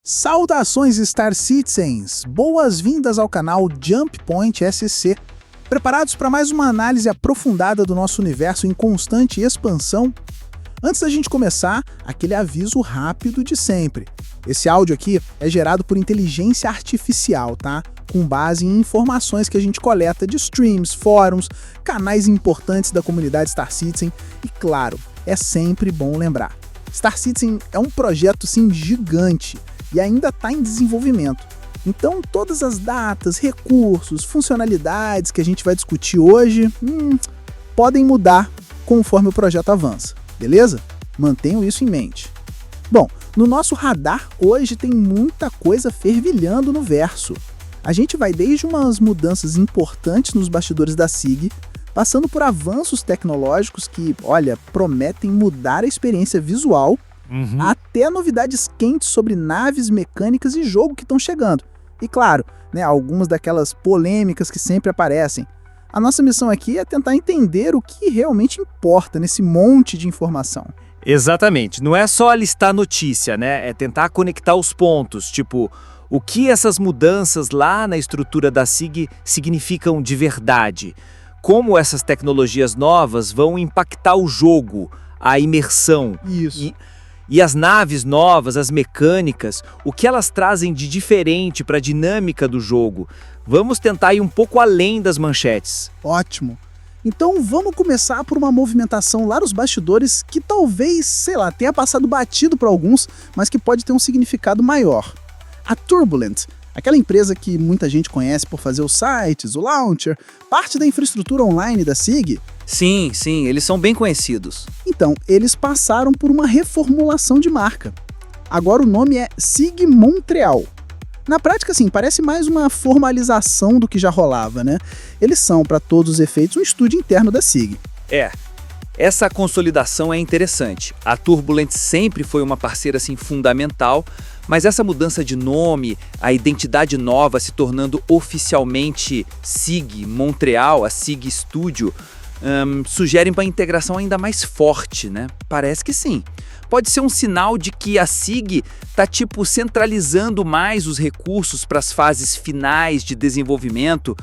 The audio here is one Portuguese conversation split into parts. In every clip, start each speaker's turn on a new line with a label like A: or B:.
A: Saudações Star Citizens! Boas-vindas ao canal Jump Point SC. Preparados para mais uma análise aprofundada do nosso universo em constante expansão? Antes da gente começar, aquele aviso rápido de sempre. Esse áudio aqui é gerado por inteligência artificial, tá? Com base em informações que a gente coleta de streams, fóruns, canais importantes da comunidade Star Citizen e, claro, é sempre bom lembrar. Star Citizen é um projeto, sim, gigante e ainda está em desenvolvimento. Então, todas as datas, recursos, funcionalidades que a gente vai discutir hoje podem mudar conforme o projeto avança, beleza? Mantenham isso em mente. Bom, no nosso radar hoje tem muita coisa fervilhando no verso. A gente vai desde umas mudanças importantes nos bastidores da SIG, passando por avanços tecnológicos que, olha, prometem mudar a experiência visual, até novidades quentes sobre naves, mecânicas e jogo que estão chegando. E claro, algumas daquelas polêmicas que sempre aparecem. A nossa missão aqui é tentar entender o que realmente importa nesse monte de informação.
B: Exatamente. Não é só listar notícia, né? É tentar conectar os pontos, tipo, o que essas mudanças lá na estrutura da SIG significam de verdade. Como essas tecnologias novas vão impactar o jogo, a imersão.
A: Isso.
B: E as naves novas, as mecânicas, o que elas trazem de diferente para a dinâmica do jogo. Vamos tentar ir um pouco além das manchetes.
A: Ótimo. Então vamos começar por uma movimentação lá nos bastidores que talvez, tenha passado batido para alguns, mas que pode ter um significado maior. A Turbulent, aquela empresa que muita gente conhece por fazer os sites, o launcher, parte da infraestrutura online da SIG.
C: Sim, eles são bem conhecidos.
A: Então, eles passaram por uma reformulação de marca. Agora o nome é SIG Montreal. Na prática, parece mais uma formalização do que já rolava, né? Eles são, para todos os efeitos, um estúdio interno da SIG.
C: Essa consolidação é interessante. A Turbulent sempre foi uma parceira fundamental, mas essa mudança de nome, a identidade nova se tornando oficialmente SIG Montreal, a SIG Studio, sugerem uma integração ainda mais forte, né? Parece que sim. Pode ser um sinal de que a SIG está centralizando mais os recursos para as fases finais de desenvolvimento,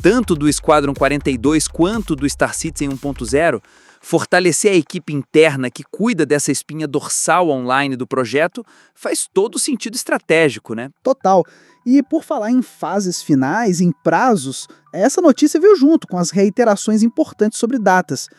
C: tanto do Squadron 42 quanto do Star Citizen 1.0, fortalecer a equipe interna que cuida dessa espinha dorsal online do projeto faz todo sentido estratégico, né?
A: Total. E por falar em fases finais, em prazos, essa notícia veio junto com as reiterações importantes sobre datas.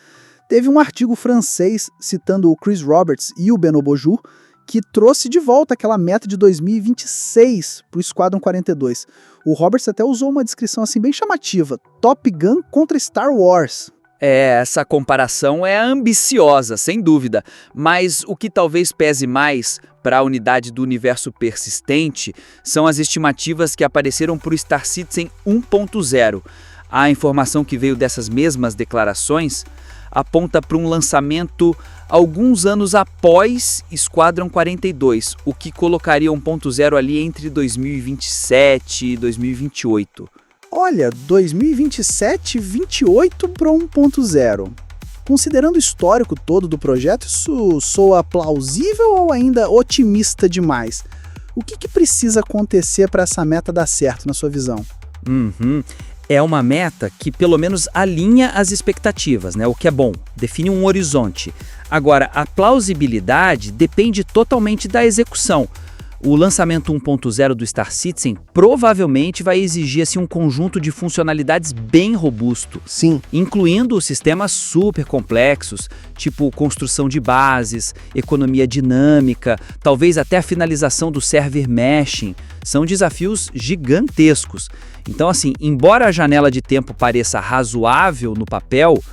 A: Teve um artigo francês citando o Chris Roberts e o Benoît Bourjour que trouxe de volta aquela meta de 2026 para o Squadron 42. O Roberts até usou uma descrição bem chamativa, Top Gun contra Star Wars.
C: Essa comparação é ambiciosa, sem dúvida, mas o que talvez pese mais para a unidade do universo persistente são as estimativas que apareceram para o Star Citizen 1.0. A informação que veio dessas mesmas declarações aponta para um lançamento alguns anos após Squadron 42, o que colocaria 1.0 ali entre 2027 e 2028.
A: Olha, 2027, 28 para 1.0. Considerando o histórico todo do projeto, isso soa plausível ou ainda otimista demais? O que precisa acontecer para essa meta dar certo, na sua visão?
C: É uma meta que pelo menos alinha as expectativas, né? O que é bom, define um horizonte. Agora, a plausibilidade depende totalmente da execução. O lançamento 1.0 do Star Citizen provavelmente vai exigir um conjunto de funcionalidades bem robusto.
A: Sim.
C: Incluindo sistemas super complexos, tipo construção de bases, economia dinâmica, talvez até a finalização do server meshing. São desafios gigantescos. Então, embora a janela de tempo pareça razoável no papel,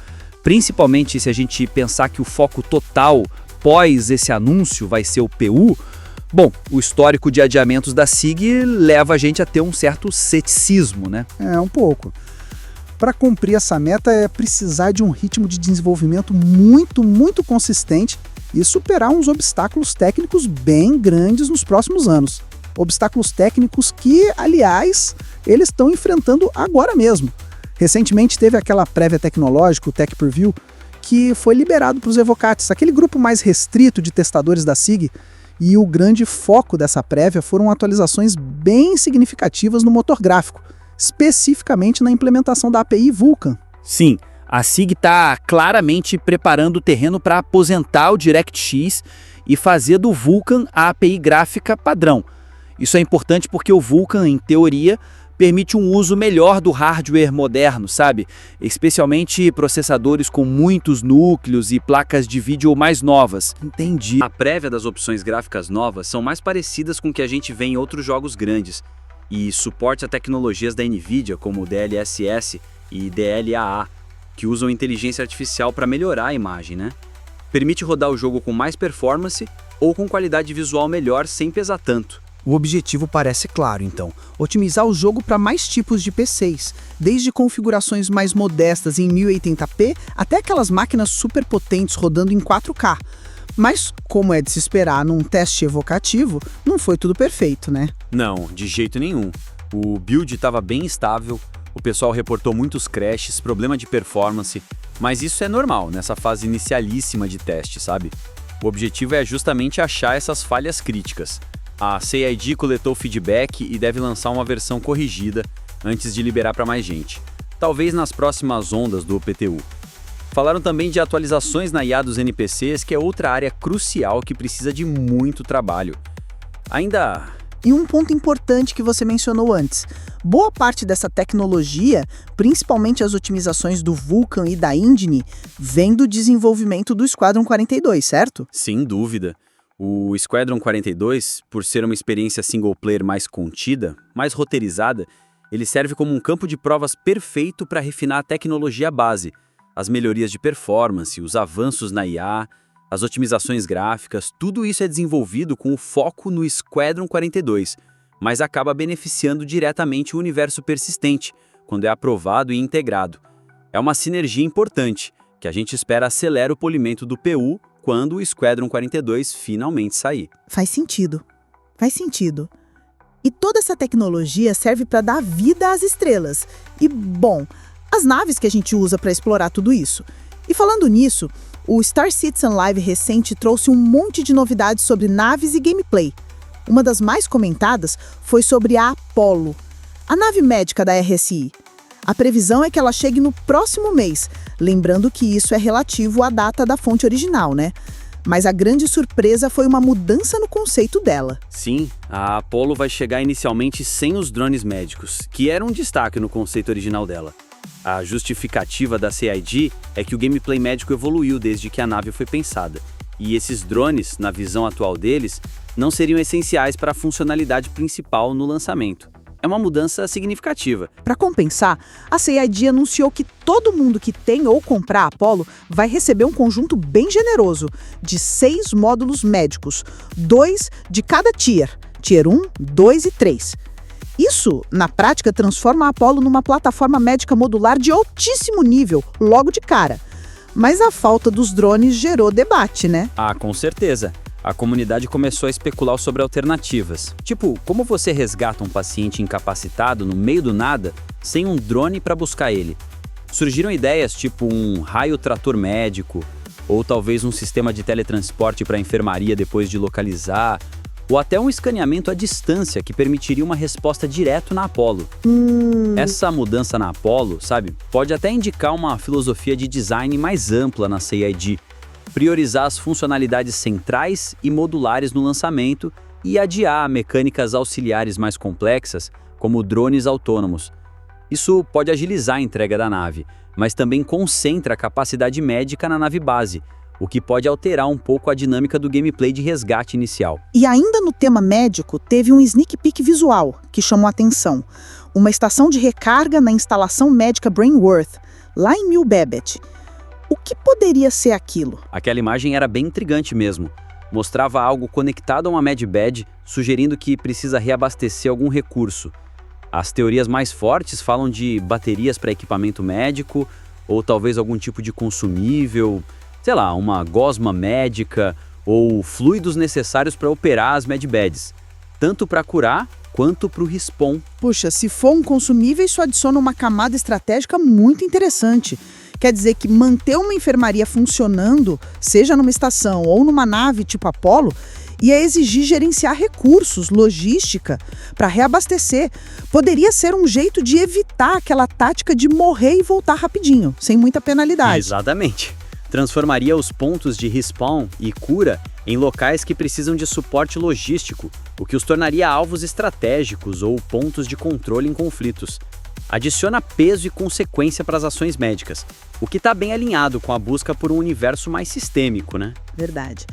C: principalmente se a gente pensar que o foco total pós esse anúncio vai ser o PU, bom, o histórico de adiamentos da SIG leva a gente a ter um certo ceticismo, né?
A: Um pouco. Para cumprir essa meta é precisar de um ritmo de desenvolvimento muito consistente e superar uns obstáculos técnicos bem grandes nos próximos anos. Obstáculos técnicos que, aliás, eles estão enfrentando agora mesmo. Recentemente teve aquela prévia tecnológica, o Tech Preview, que foi liberado para os Evocates, aquele grupo mais restrito de testadores da SIG, E o grande foco dessa prévia foram atualizações bem significativas no motor gráfico, especificamente na implementação da API Vulkan.
C: Sim, a SIG está claramente preparando o terreno para aposentar o DirectX e fazer do Vulkan a API gráfica padrão. Isso é importante porque o Vulkan, em teoria, permite um uso melhor do hardware moderno, sabe? Especialmente processadores com muitos núcleos e placas de vídeo mais novas.
A: Entendi.
C: A prévia das opções gráficas novas são mais parecidas com o que a gente vê em outros jogos grandes e suporte a tecnologias da NVIDIA como DLSS e DLAA, que usam inteligência artificial para melhorar a imagem, né? Permite rodar o jogo com mais performance ou com qualidade visual melhor sem pesar tanto.
D: O objetivo parece claro, então. Otimizar o jogo para mais tipos de PCs, desde configurações mais modestas em 1080p até aquelas máquinas super potentes rodando em 4K. Mas, como é de se esperar num teste evocativo, não foi tudo perfeito, né?
C: Não, de jeito nenhum. O build estava bem estável, o pessoal reportou muitos crashes, problema de performance, mas isso é normal nessa fase inicialíssima de teste, sabe? O objetivo é justamente achar essas falhas críticas. A CID coletou feedback e deve lançar uma versão corrigida antes de liberar para mais gente, talvez nas próximas ondas do PTU. Falaram também de atualizações na IA dos NPCs, que é outra área crucial que precisa de muito trabalho.
D: E um ponto importante que você mencionou antes. Boa parte dessa tecnologia, principalmente as otimizações do Vulkan e da Engine, vem do desenvolvimento do Squadron 42, certo?
C: Sem dúvida. O Squadron 42, por ser uma experiência single-player mais contida, mais roteirizada, ele serve como um campo de provas perfeito para refinar a tecnologia base, as melhorias de performance, os avanços na IA, as otimizações gráficas, tudo isso é desenvolvido com o foco no Squadron 42, mas acaba beneficiando diretamente o universo persistente, quando é aprovado e integrado. É uma sinergia importante, que a gente espera acelera o polimento do PU quando o Squadron 42 finalmente sair.
D: Faz sentido. E toda essa tecnologia serve para dar vida às estrelas. E, bom, as naves que a gente usa para explorar tudo isso. E falando nisso, o Star Citizen Live recente trouxe um monte de novidades sobre naves e gameplay. Uma das mais comentadas foi sobre a Apollo, a nave médica da RSI. A previsão é que ela chegue no próximo mês, lembrando que isso é relativo à data da fonte original, né? Mas a grande surpresa foi uma mudança no conceito dela.
C: Sim, a Apollo vai chegar inicialmente sem os drones médicos, que eram um destaque no conceito original dela. A justificativa da CID é que o gameplay médico evoluiu desde que a nave foi pensada, e esses drones, na visão atual deles, não seriam essenciais para a funcionalidade principal no lançamento. É uma mudança significativa.
D: Para compensar, a CID anunciou que todo mundo que tem ou comprar a Apollo vai receber um conjunto bem generoso de 6 módulos médicos, 2 de cada tier, Tier 1, 2 e 3. Isso, na prática, transforma a Apollo numa plataforma médica modular de altíssimo nível, logo de cara. Mas a falta dos drones gerou debate, né?
C: Ah, com certeza. A comunidade começou a especular sobre alternativas. Tipo, como você resgata um paciente incapacitado no meio do nada, sem um drone para buscar ele? Surgiram ideias tipo um raio-trator médico, ou talvez um sistema de teletransporte para a enfermaria depois de localizar, ou até um escaneamento à distância que permitiria uma resposta direto na Apollo. Essa mudança na Apollo, sabe, pode até indicar uma filosofia de design mais ampla na CID, priorizar as funcionalidades centrais e modulares no lançamento e adiar mecânicas auxiliares mais complexas, como drones autônomos. Isso pode agilizar a entrega da nave, mas também concentra a capacidade médica na nave base, o que pode alterar um pouco a dinâmica do gameplay de resgate inicial.
D: E ainda no tema médico, teve um sneak peek visual que chamou a atenção. Uma estação de recarga na instalação médica Brainworth, lá em New Babbitt. O que poderia ser aquilo?
C: Aquela imagem era bem intrigante mesmo. Mostrava algo conectado a uma medbed, sugerindo que precisa reabastecer algum recurso. As teorias mais fortes falam de baterias para equipamento médico, ou talvez algum tipo de consumível, sei lá, uma gosma médica, ou fluidos necessários para operar as medbeds, tanto para curar quanto para o respawn.
D: Puxa, se for um consumível, isso adiciona uma camada estratégica muito interessante. Quer dizer que manter uma enfermaria funcionando, seja numa estação ou numa nave tipo Apollo, Ia exigir gerenciar recursos, logística, para reabastecer. Poderia ser um jeito de evitar aquela tática de morrer e voltar rapidinho, sem muita penalidade.
E: Exatamente. Transformaria os pontos de respawn e cura em locais que precisam de suporte logístico, o que os tornaria alvos estratégicos ou pontos de controle em conflitos. Adiciona peso e consequência para as ações médicas, o que está bem alinhado com a busca por um universo mais sistêmico, né?
D: Verdade.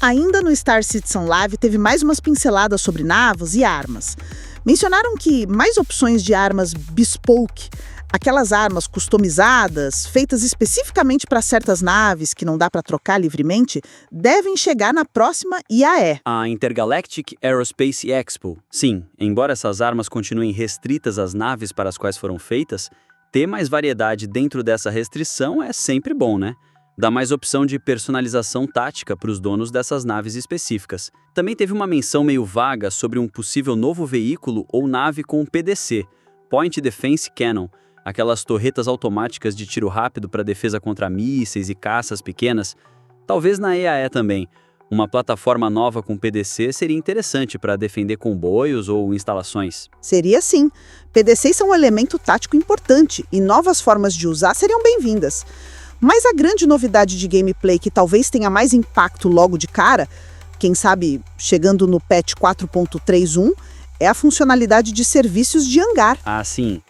D: Ainda no Star Citizen Live teve mais umas pinceladas sobre navos e armas. Mencionaram que mais opções de armas bespoke, aquelas armas customizadas, feitas especificamente para certas naves que não dá para trocar livremente, devem chegar na próxima IAE.
E: A Intergalactic Aerospace Expo. Sim, embora essas armas continuem restritas às naves para as quais foram feitas, ter mais variedade dentro dessa restrição é sempre bom, né? Dá mais opção de personalização tática para os donos dessas naves específicas. Também teve uma menção meio vaga sobre um possível novo veículo ou nave com PDC, Point Defense Cannon, aquelas torretas automáticas de tiro rápido para defesa contra mísseis e caças pequenas. Talvez na EAE também. Uma plataforma nova com PDC seria interessante para defender comboios ou instalações.
D: Seria sim. PDCs são um elemento tático importante e novas formas de usar seriam bem-vindas. Mas a grande novidade de gameplay que talvez tenha mais impacto logo de cara, quem sabe chegando no patch 4.31, é a funcionalidade de serviços de hangar.
E: Ah, sim.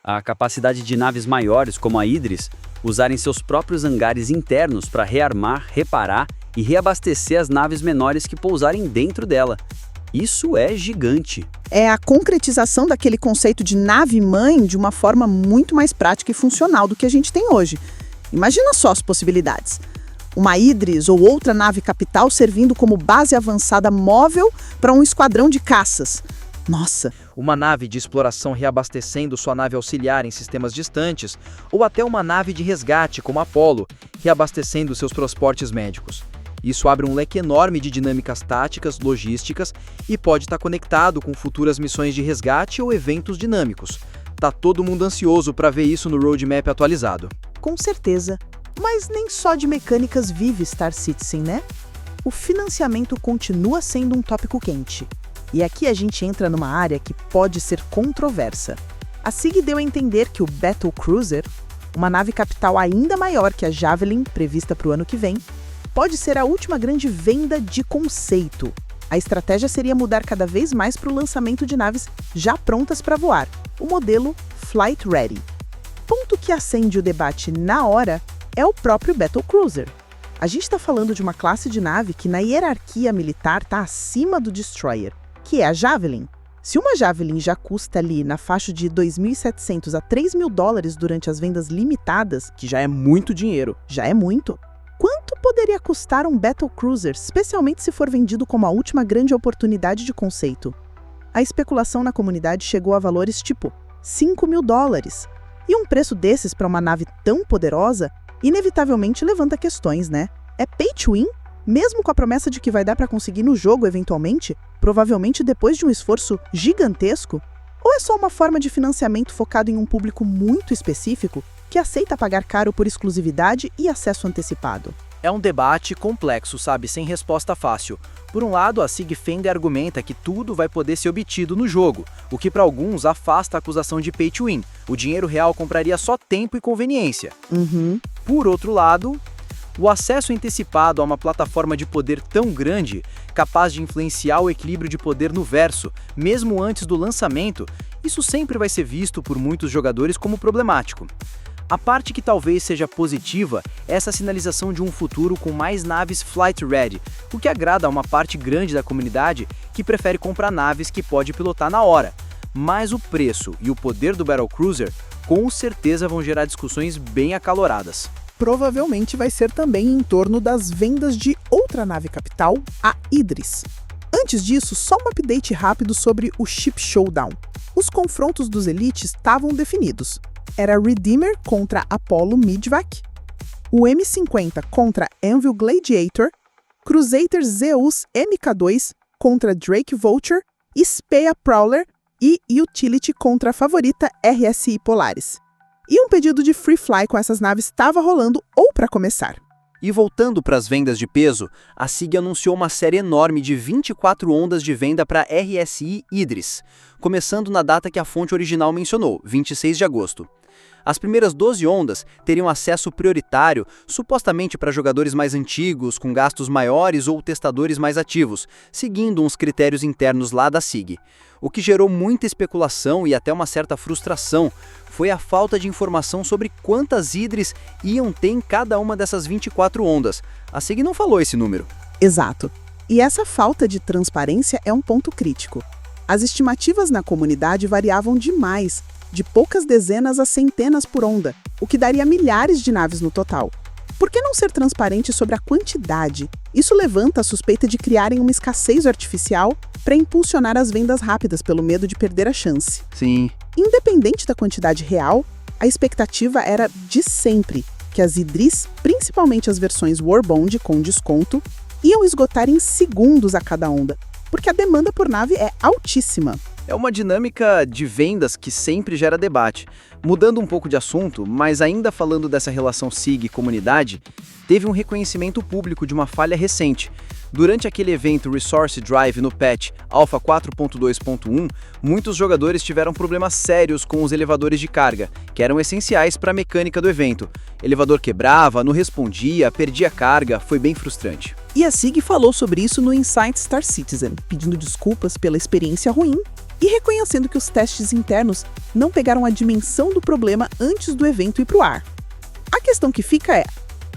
E: A capacidade de naves maiores, como a Idris, usarem seus próprios hangares internos para rearmar, reparar e reabastecer as naves menores que pousarem dentro dela. Isso é gigante.
D: É a concretização daquele conceito de nave-mãe de uma forma muito mais prática e funcional do que a gente tem hoje. Imagina só as possibilidades. Uma Idris ou outra nave capital servindo como base avançada móvel para um esquadrão de caças. Nossa!
F: Uma nave de exploração reabastecendo sua nave auxiliar em sistemas distantes, ou até uma nave de resgate, como a Apollo, reabastecendo seus transportes médicos. Isso abre um leque enorme de dinâmicas táticas, logísticas e pode estar conectado com futuras missões de resgate ou eventos dinâmicos. Tá todo mundo ansioso para ver isso no roadmap atualizado.
D: Com certeza. Mas nem só de mecânicas vive Star Citizen, né? O financiamento continua sendo um tópico quente. E aqui a gente entra numa área que pode ser controversa. A SIG deu a entender que o Battle Cruiser, uma nave capital ainda maior que a Javelin, prevista para o ano que vem, pode ser a última grande venda de conceito. A estratégia seria mudar cada vez mais para o lançamento de naves já prontas para voar, o modelo Flight Ready. Ponto que acende o debate na hora é o próprio Battle Cruiser. A gente está falando de uma classe de nave que na hierarquia militar está acima do Destroyer, que é a Javelin. Se uma Javelin já custa ali na faixa de $2.700 a $3.000 durante as vendas limitadas,
F: Que já é muito dinheiro.
D: já é muito, quanto poderia custar um Battle Cruiser, especialmente se for vendido como a última grande oportunidade de conceito? A especulação na comunidade chegou a valores tipo $5.000. E um preço desses para uma nave tão poderosa, inevitavelmente levanta questões, né? É pay to win? Mesmo com a promessa de que vai dar para conseguir no jogo eventualmente, provavelmente depois de um esforço gigantesco? Ou é só uma forma de financiamento focado em um público muito específico que aceita pagar caro por exclusividade e acesso antecipado?
F: É um debate complexo, sabe, sem resposta fácil. Por um lado, a SIG Fender argumenta que tudo vai poder ser obtido no jogo, o que para alguns afasta a acusação de pay to win. O dinheiro real compraria só tempo e conveniência. Por outro lado, o acesso antecipado a uma plataforma de poder tão grande, capaz de influenciar o equilíbrio de poder no verso, mesmo antes do lançamento, isso sempre vai ser visto por muitos jogadores como problemático. A parte que talvez seja positiva é essa sinalização de um futuro com mais naves Flight Ready, o que agrada a uma parte grande da comunidade que prefere comprar naves que pode pilotar na hora. Mas o preço e o poder do Battle Cruiser com certeza vão gerar discussões bem acaloradas.
A: Provavelmente vai ser também em torno das vendas de outra nave capital, a Idris. Antes disso, só um update rápido sobre o Ship Showdown. Os confrontos dos elites estavam definidos. Era Redeemer contra Apollo Midvac, o M50 contra Anvil Gladiator, Crusader Zeus MK2 contra Drake Vulture, Spea Prowler e Utility contra a favorita RSI Polaris. E um pedido de free fly com essas naves estava rolando ou para começar.
F: E voltando para as vendas de peso, a SIG anunciou uma série enorme de 24 ondas de venda para RSI Idris, começando na data que a fonte original mencionou, 26 de agosto. As primeiras 12 ondas teriam acesso prioritário, supostamente para jogadores mais antigos, com gastos maiores ou testadores mais ativos, seguindo uns critérios internos lá da SIG. O que gerou muita especulação e até uma certa frustração foi a falta de informação sobre quantas Idris iam ter em cada uma dessas 24 ondas. A SIG não falou esse número.
D: Exato. E essa falta de transparência é um ponto crítico. As estimativas na comunidade variavam demais, de poucas dezenas a centenas por onda, o que daria milhares de naves no total. Por que não ser transparente sobre a quantidade? Isso levanta a suspeita de criarem uma escassez artificial para impulsionar as vendas rápidas pelo medo de perder a chance.
F: Sim.
D: Independente da quantidade real, a expectativa era de sempre que as Idris, principalmente as versões Warbond com desconto, iam esgotar em segundos a cada onda, porque a demanda por nave é altíssima.
F: É uma dinâmica de vendas que sempre gera debate. Mudando um pouco de assunto, mas ainda falando dessa relação SIG e comunidade, teve um reconhecimento público de uma falha recente. Durante aquele evento Resource Drive no patch Alpha 4.2.1, muitos jogadores tiveram problemas sérios com os elevadores de carga, que eram essenciais para a mecânica do evento. Elevador quebrava, não respondia, perdia carga, foi bem frustrante.
D: E a SIG falou sobre isso no Insight Star Citizen, pedindo desculpas pela experiência ruim e reconhecendo que os testes internos não pegaram a dimensão do problema antes do evento ir para o ar. A questão que fica é: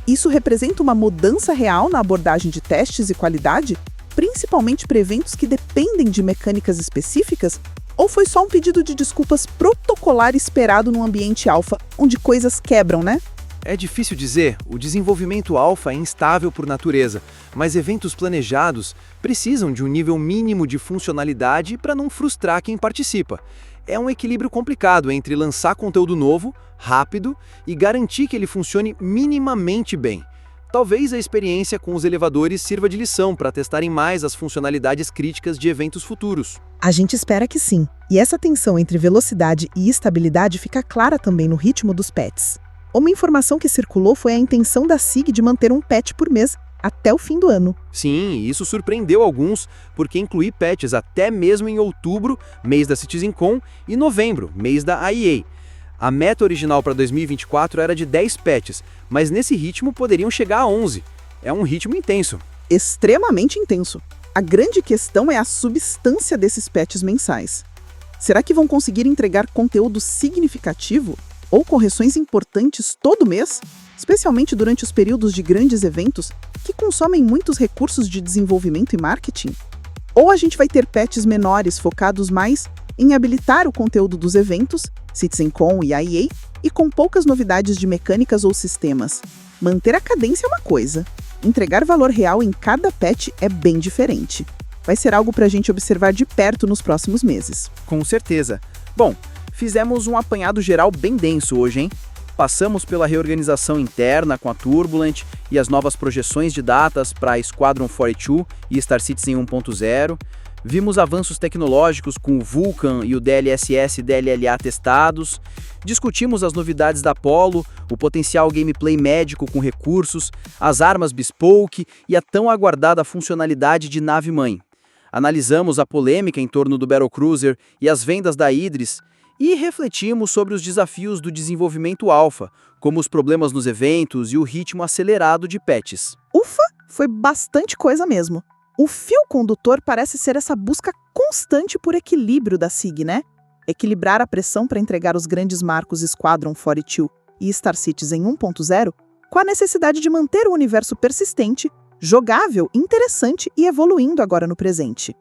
D: isso representa uma mudança real na abordagem de testes e qualidade, principalmente para eventos que dependem de mecânicas específicas, ou foi só um pedido de desculpas protocolar esperado num ambiente alfa, onde coisas quebram, né?
F: É difícil dizer, o desenvolvimento alfa é instável por natureza, mas eventos planejados precisam de um nível mínimo de funcionalidade para não frustrar quem participa. É um equilíbrio complicado entre lançar conteúdo novo, rápido, e garantir que ele funcione minimamente bem. Talvez a experiência com os elevadores sirva de lição para testarem mais as funcionalidades críticas de eventos futuros.
D: A gente espera que sim. E essa tensão entre velocidade e estabilidade fica clara também no ritmo dos patches. Uma informação que circulou foi a intenção da SIG de manter um patch por mês até o fim do ano.
F: Sim, isso surpreendeu alguns, porque incluir patches até mesmo em outubro, mês da CitizenCon, e novembro, mês da IEA. A meta original para 2024 era de 10 patches, mas nesse ritmo poderiam chegar a 11. É um ritmo intenso.
D: Extremamente intenso. A grande questão é a substância desses patches mensais. Será que vão conseguir entregar conteúdo significativo ou correções importantes todo mês, especialmente durante os períodos de grandes eventos que consomem muitos recursos de desenvolvimento e marketing? Ou a gente vai ter patches menores focados mais em habilitar o conteúdo dos eventos, CitizenCon e IEA, e com poucas novidades de mecânicas ou sistemas? Manter a cadência é uma coisa, entregar valor real em cada patch é bem diferente. Vai ser algo para a gente observar de perto nos próximos meses.
F: Com certeza. Bom, fizemos um apanhado geral bem denso hoje, hein? Passamos pela reorganização interna com a Turbulent e as novas projeções de datas para Squadron 42 e Star Citizen 1.0. Vimos avanços tecnológicos com o Vulcan e o DLSS e DLLA testados. Discutimos as novidades da Apollo, o potencial gameplay médico com recursos, as armas bespoke e a tão aguardada funcionalidade de nave-mãe. Analisamos a polêmica em torno do Battlecruiser e as vendas da Idris, e refletimos sobre os desafios do desenvolvimento alfa, como os problemas nos eventos e o ritmo acelerado de patches.
D: Ufa, foi bastante coisa mesmo. O fio condutor parece ser essa busca constante por equilíbrio da SIG, né? Equilibrar a pressão para entregar os grandes marcos Squadron 42 e Star Citizen 1.0 com a necessidade de manter o universo persistente, jogável, interessante e evoluindo agora no presente.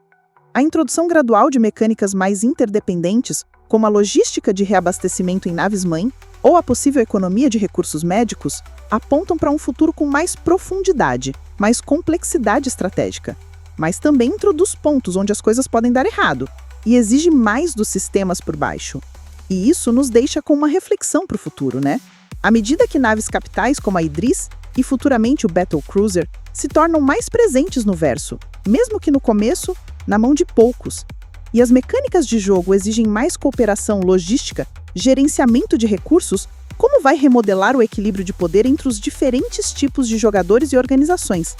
D: A introdução gradual de mecânicas mais interdependentes, como a logística de reabastecimento em naves-mãe ou a possível economia de recursos médicos, apontam para um futuro com mais profundidade, mais complexidade estratégica, mas também introduz pontos onde as coisas podem dar errado e exige mais dos sistemas por baixo. E isso nos deixa com uma reflexão para o futuro, né? À medida que naves capitais como a Idris e futuramente o Battlecruiser se tornam mais presentes no verso, mesmo que no começo, na mão de poucos, e as mecânicas de jogo exigem mais cooperação logística, gerenciamento de recursos, Como vai remodelar o equilíbrio de poder entre os diferentes tipos de jogadores e organizações?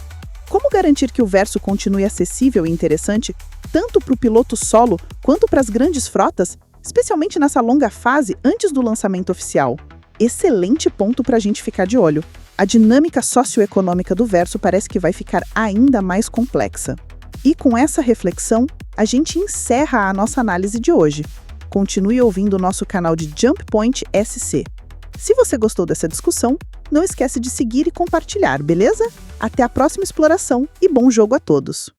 D: Como garantir que o Verso continue acessível e interessante tanto para o piloto solo quanto para as grandes frotas, especialmente nessa longa fase antes do lançamento oficial? Excelente ponto para a gente ficar de olho. A dinâmica socioeconômica do Verso parece que vai ficar ainda mais complexa. E com essa reflexão, a gente encerra a nossa análise de hoje. Continue ouvindo o nosso canal de Jump Point SC. Se você gostou dessa discussão, não esquece de seguir e compartilhar, beleza? Até a próxima exploração e bom jogo a todos!